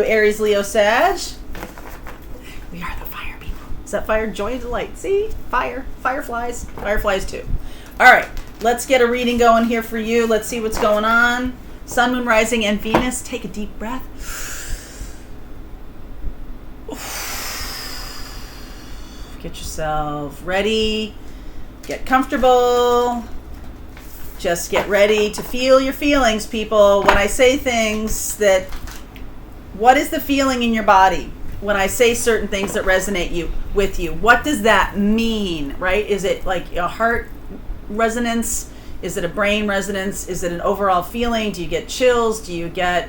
Aries, Leo, Sag. We are the fire people. Is that fire? Joy and delight. See? Fire. Fireflies. Fireflies too. All right. Let's get a reading going here for you. Let's see what's going on. Sun, Moon, Rising, and Venus. Take a deep breath. Get yourself ready. Get comfortable. Just get ready to feel your feelings, people. When I say things that, what is the feeling in your body? When I say certain things that resonate with you, what does that mean, right? Is it like a heart resonance? Is it a brain resonance? Is it an overall feeling? Do you get chills? Do you get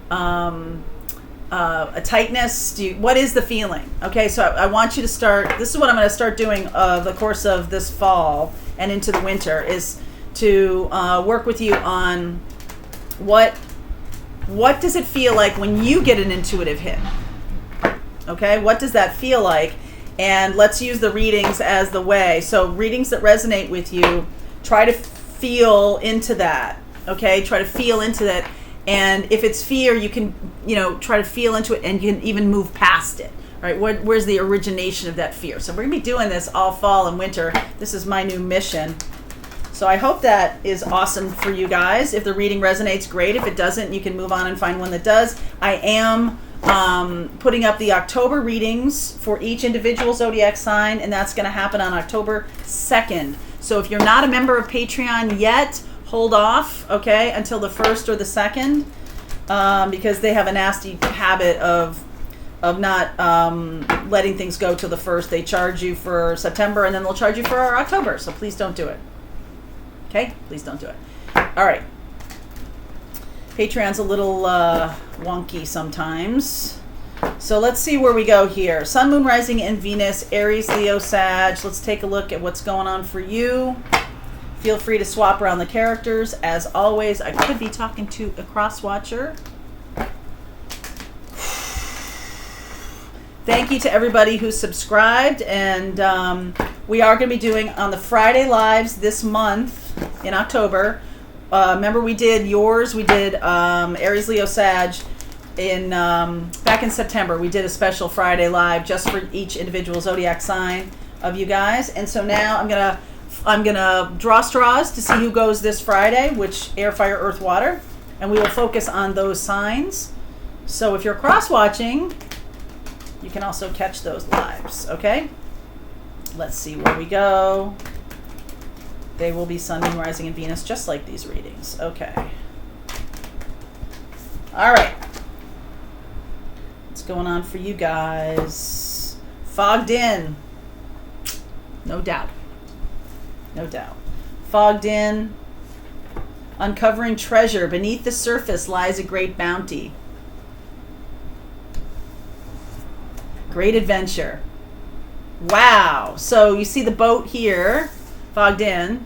a tightness? What is the feeling? Okay, so I want you to start. This is what I'm going to start doing the course of this fall and into the winter, is to work with you on what does it feel like when you get an intuitive hit. Okay, what does that feel like? And let's use the readings as the way. So readings that resonate with you, try to feel into that. Okay, try to feel into that. And if it's fear, you can, try to feel into it, and you can even move past it. Right? Where's the origination of that fear? So we're going to be doing this all fall and winter. This is my new mission. So I hope that is awesome for you guys. If the reading resonates, great. If it doesn't, you can move on and find one that does. I am putting up the October readings for each individual zodiac sign, and that's going to happen on October 2nd. So if you're not a member of Patreon yet, hold off, okay, until the 1st or the 2nd, because they have a nasty habit of not letting things go till the 1st. They charge you for September, and then they'll charge you for October. So please don't do it. Okay? Please don't do it. All right. Patreon's a little wonky sometimes. So let's see where we go here. Sun, Moon, Rising, and Venus, Aries, Leo, Sag. Let's take a look at what's going on for you. Feel free to swap around the characters. As always, I could be talking to a cross-watcher. Thank you to everybody who subscribed. And we are going to be doing on the Friday lives this month in October. Remember we did yours. We did Aries, Leo, Sag back in September. We did a special Friday live just for each individual zodiac sign of you guys. And so now I'm gonna draw straws to see who goes this Friday, which air, fire, earth, water, and we will focus on those signs. So if you're cross-watching, you can also catch those lives, okay? Let's see where we go. They will be Sun, Moon, Rising, and Venus, just like these readings. Okay. All right. What's going on for you guys? Fogged in. No doubt. No doubt. Fogged in. Uncovering treasure. Beneath the surface lies a great bounty. Great adventure. Wow. So you see the boat here, fogged in,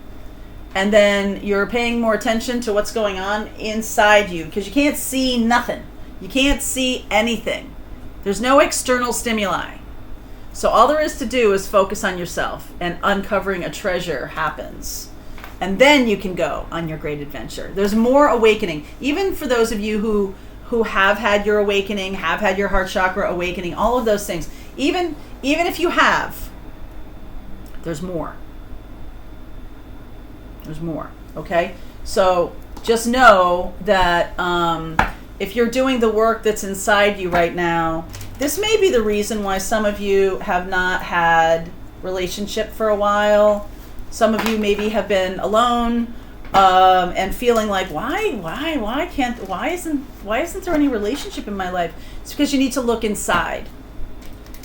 and then you're paying more attention to what's going on inside you, because you can't see nothing. You can't see anything. There's no external stimuli. So all there is to do is focus on yourself, and uncovering a treasure happens. And then you can go on your great adventure. There's more awakening. Even for those of you who have had your awakening, have had your heart chakra awakening, all of those things. Even if you have, there's more. There's more, okay? So just know that if you're doing the work that's inside you right now, this may be the reason why some of you have not had relationship for a while. Some of you maybe have been alone and feeling like, why isn't there any relationship in my life? It's because you need to look inside.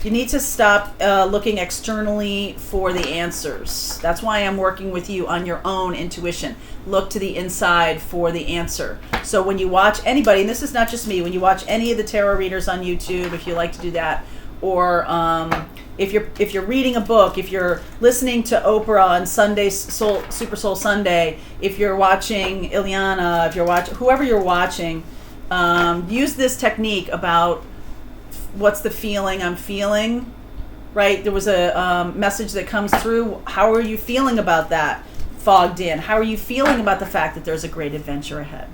You need to stop looking externally for the answers. That's why I'm working with you on your own intuition. Look to the inside for the answer. So when you watch anybody, and this is not just me, when you watch any of the tarot readers on YouTube, if you like to do that, or if you're reading a book, if you're listening to Oprah on Sunday, Super Soul Sunday, if you're watching Ileana, if you're watching whoever you're watching, use this technique about what's the feeling I'm feeling, right? There was a message that comes through. How are you feeling about that? Fogged in. How are you feeling about the fact that there's a great adventure ahead?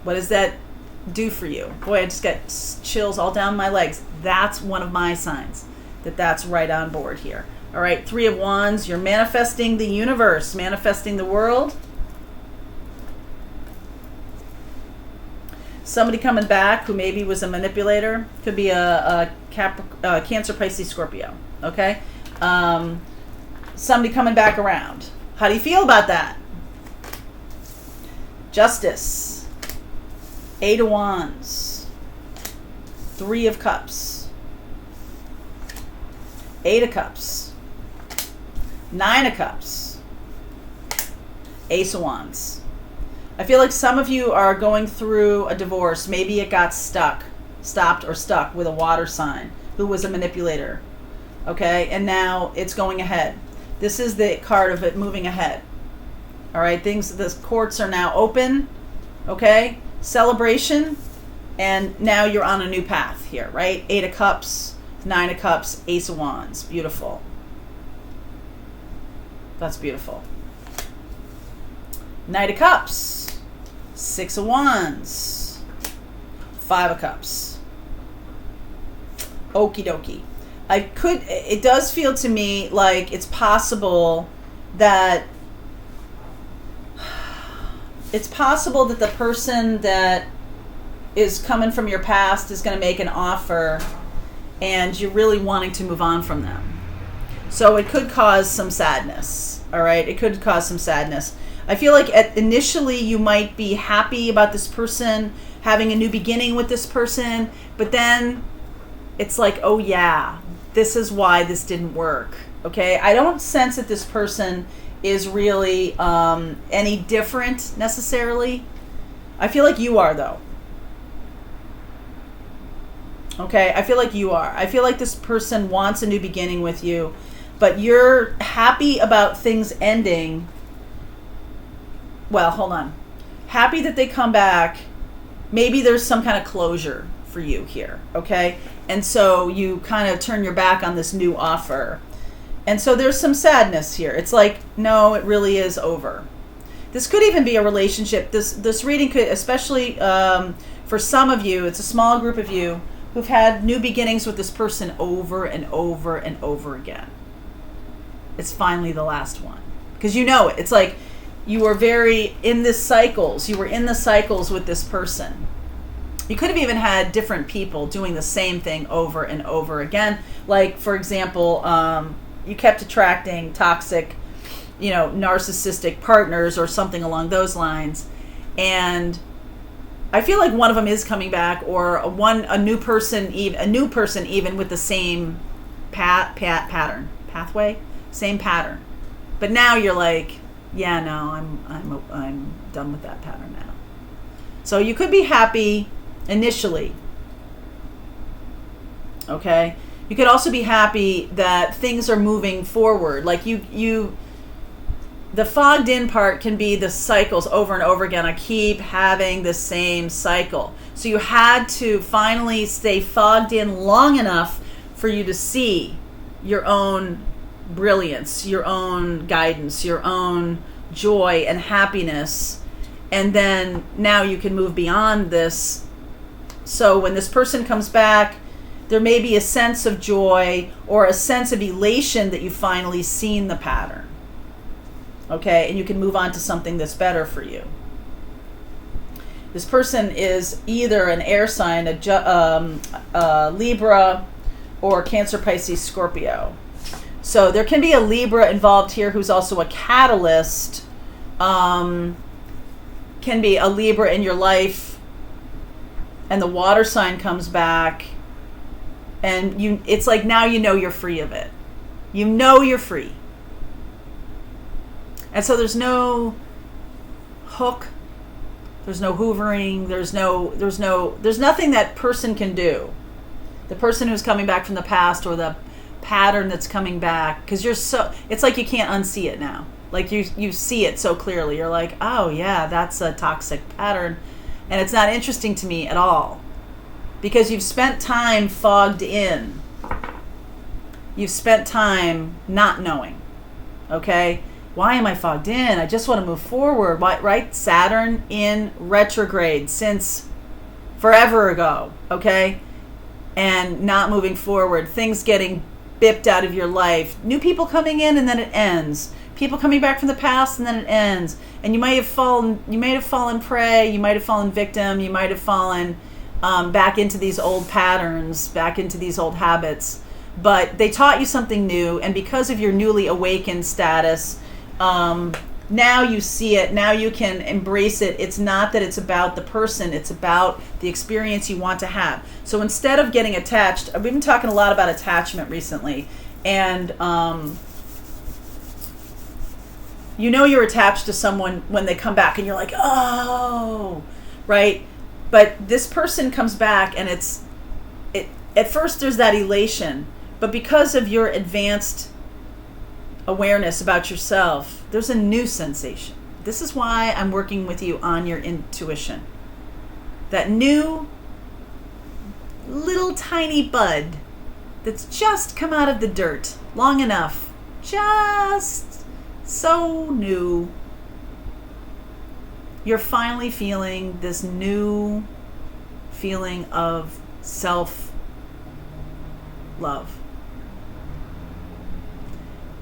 What is that do for you? Boy, I just got chills all down my legs. That's one of my signs that that's right on board here. All right, 3 of Wands, you're manifesting the universe, manifesting the world. Somebody coming back who maybe was a manipulator. Could be a Cancer, Pisces, Scorpio. Okay? Somebody coming back around. How do you feel about that? Justice. 8 of Wands. 3 of Cups. 8 of Cups. 9 of Cups. Ace of Wands. I feel like some of you are going through a divorce. Maybe it got stopped or stuck with a water sign who was a manipulator. Okay? And now it's going ahead. This is the card of it moving ahead. All right? The courts are now open. Okay? Celebration. And now you're on a new path here, right? 8 of Cups, 9 of Cups, Ace of Wands. Beautiful. That's beautiful. Knight of Cups, 6 of Wands, 5 of Cups. Okie dokie. It does feel to me like it's possible that the person that is coming from your past is going to make an offer and you're really wanting to move on from them. So it could cause some sadness, all right? It could cause some sadness. I feel like initially you might be happy about this person, having a new beginning with this person, but then it's like, oh yeah, this is why this didn't work, okay? I don't sense that this person is really any different necessarily. I feel like you are, though. Okay, I feel like you are. I feel like this person wants a new beginning with you, but you're happy about things ending. Well, hold on. Happy that they come back. Maybe there's some kind of closure for you here, okay? And so you kind of turn your back on this new offer. And so there's some sadness here. It's like, no, it really is over. This could even be a relationship. This reading could, especially for some of you, it's a small group of you who've had new beginnings with this person over and over and over again. It's finally the last one. Because you know it. It's like you were very in this cycles. You were in the cycles with this person. You could have even had different people doing the same thing over and over again. Like, for example, you kept attracting toxic, narcissistic partners or something along those lines. And I feel like one of them is coming back, or a new person even with the same pathway, same pattern. But now you're like, yeah, no, I'm done with that pattern now. So you could be happy initially. Okay? You could also be happy that things are moving forward. Like the fogged in part can be the cycles over and over again. I keep having the same cycle. So you had to finally stay fogged in long enough for you to see your own brilliance, your own guidance, your own joy and happiness. And then now you can move beyond this. So when this person comes back, there may be a sense of joy or a sense of elation that you've finally seen the pattern. Okay, and you can move on to something that's better for you. This person is either an air sign, a Libra, or Cancer, Pisces, Scorpio. So there can be a Libra involved here who's also a catalyst. Can be a Libra in your life, and the water sign comes back, and it's like now you know you're free of it. You know you're free. And so there's no hook, there's no hoovering, there's nothing that person can do. The person who's coming back from the past or the pattern that's coming back, because it's like you can't unsee it now. Like you see it so clearly. You're like, oh yeah, that's a toxic pattern. And it's not interesting to me at all. Because you've spent time fogged in. You've spent time not knowing. Okay? Why am I fogged in? I just want to move forward. Right? Saturn in retrograde since forever ago, okay? And not moving forward, things getting bipped out of your life, new people coming in and then it ends, people coming back from the past and then it ends, and you might have fallen prey, you might have fallen victim, you might have fallen back into these old patterns, back into these old habits, but they taught you something new, and because of your newly awakened status, now you see it, now you can embrace it. It's not that it's about the person, it's about the experience you want to have. So instead of getting attached, we've been talking a lot about attachment recently, and you know you're attached to someone when they come back and you're like, oh, right? But this person comes back and at first there's that elation, but because of your advanced awareness about yourself, there's a new sensation. This is why I'm working with you on your intuition. That new little tiny bud that's just come out of the dirt long enough, just so new. You're finally feeling this new feeling of self-love.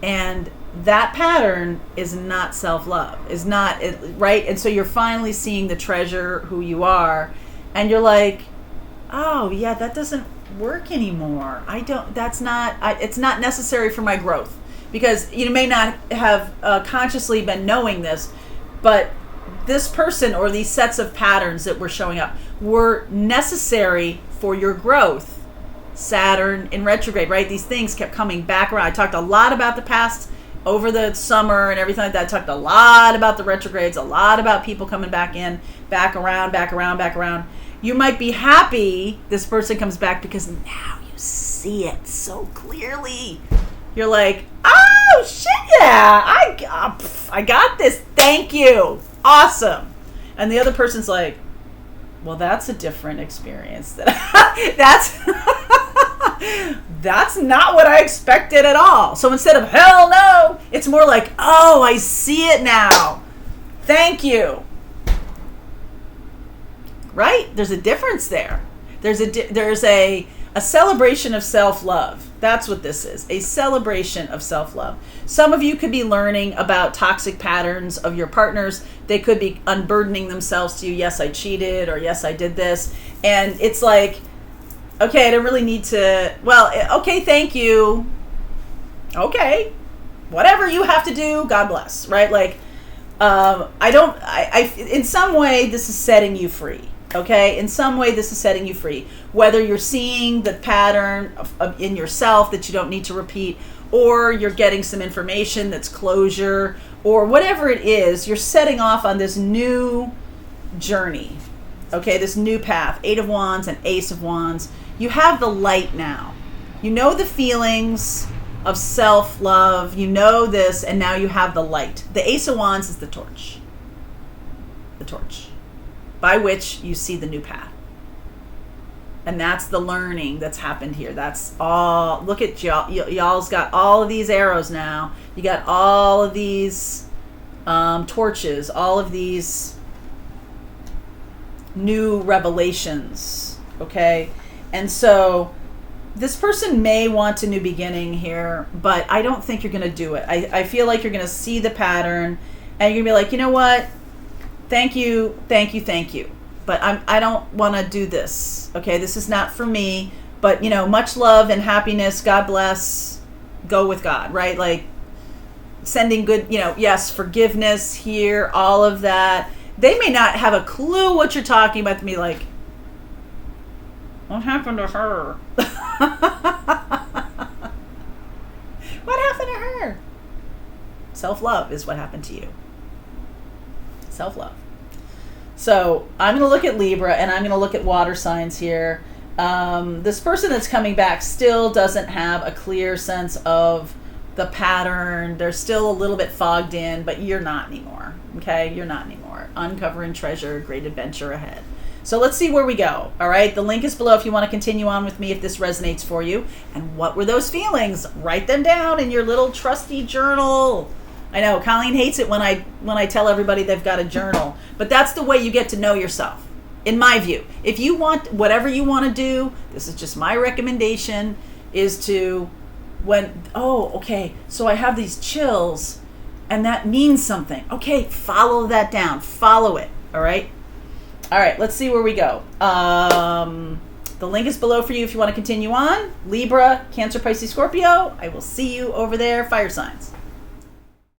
And that pattern is not self-love, is not it, right? And so you're finally seeing the treasure who you are, and you're like, oh yeah, that doesn't work anymore. It's not necessary for my growth, because you may not have consciously been knowing this, but this person or these sets of patterns that were showing up were necessary for your growth. Saturn in retrograde, right? These things kept coming back around. I talked a lot about the past over the summer and everything like that. I talked a lot about the retrogrades, a lot about people coming back in, back around, back around, back around. You might be happy this person comes back because now you see it so clearly. You're like, oh shit, yeah, I got this. Thank you. Awesome. And the other person's like, well, that's a different experience. That's not what I expected at all. So instead of hell no, it's more like, oh, I see it now. Thank you. Right? There's a difference there. There's a celebration of self-love. That's what this is. A celebration of self-love. Some of you could be learning about toxic patterns of your partners. They could be unburdening themselves to you. Yes, I cheated, or yes, I did this. And it's like, okay, I don't really need to, well, okay, thank you. Okay. Whatever you have to do, God bless, right? Like, in some way, this is setting you free. Okay, in some way this is setting you free. Whether you're seeing the pattern in yourself that you don't need to repeat, or you're getting some information that's closure, or whatever it is, you're setting off on this new journey. Okay, this new path. 8 of Wands and Ace of Wands. You have the light now. You know the feelings of self-love. You know this, and now you have the light. The Ace of Wands is the torch. The torch. By which you see the new path. And that's the learning that's happened here. That's all. Look at y'all. Y'all's got all of these arrows now. You got all of these torches, all of these new revelations. Okay? And so this person may want a new beginning here, but I don't think you're going to do it. I feel like you're going to see the pattern and you're going to be like, you know what? Thank you. But I don't want to do this. Okay, this is not for me. But, much love and happiness. God bless. Go with God, right? Like, sending good, yes, forgiveness here, all of that. They may not have a clue what you're talking about to me, like, what happened to her? What happened to her? Self-love is what happened to you. Self-love. So I'm going to look at Libra, and I'm going to look at water signs here. This person that's coming back still doesn't have a clear sense of the pattern. They're still a little bit fogged in, but you're not anymore. Okay? You're not anymore. Uncovering treasure, great adventure ahead. So let's see where we go. All right? The link is below if you want to continue on with me if this resonates for you. And what were those feelings? Write them down in your little trusty journal. I know Colleen hates it when I tell everybody they've got a journal, but that's the way you get to know yourself. in my view. If you want, whatever you want to do, this is just my recommendation, is to, okay, so I have these chills and that means something. Okay, follow that down. Follow it. All right. All right, let's see where we go. The link is below for you if you want to continue on. Libra, Cancer, Pisces, Scorpio. I will see you over there. Fire signs.